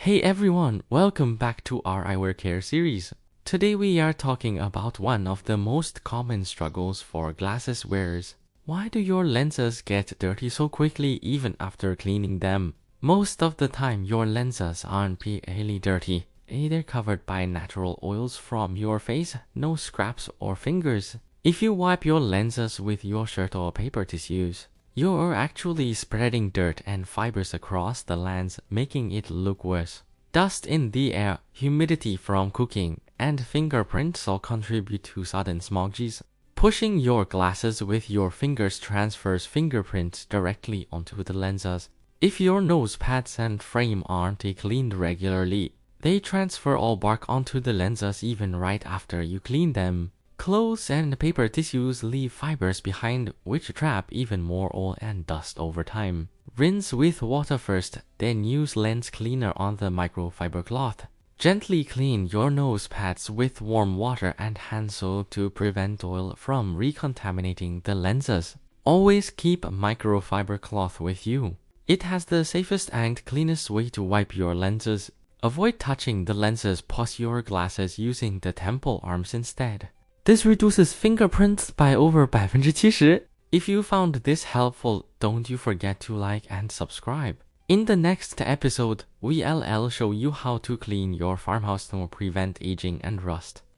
Hey everyone, welcome back to our eyewear care series. Today we are talking about one of the most common struggles for glasses wearers. Why do your lenses get dirty so quickly even after cleaning them? Most of the time your lenses aren't really dirty. They're covered by natural oils from your face, no scraps or fingers. If you wipe your lenses with your shirt or paper tissues, you're actually spreading dirt and fibers across the lens, making it look worse. Dust in the air, humidity from cooking, and fingerprints all contribute to sudden smudges. Pushing your glasses with your fingers transfers fingerprints directly onto the lenses. If your nose pads and frame aren't cleaned regularly, they transfer all bark onto the lenses even right after you clean them. Clothes and paper tissues leave fibers behind which trap even more oil and dust over time. Rinse with water first, then use lens cleaner on the microfiber cloth. Gently clean your nose pads with warm water and hand soap to prevent oil from recontaminating the lenses. Always keep a microfiber cloth with you. It has the safest and cleanest way to wipe your lenses. Avoid touching the lenses. Pause your glasses using the temple arms instead. This reduces fingerprints by over 70%. If you found this helpful, don't you forget to like and subscribe. In the next episode, we'll show you how to clean your farmhouse to prevent aging and rust.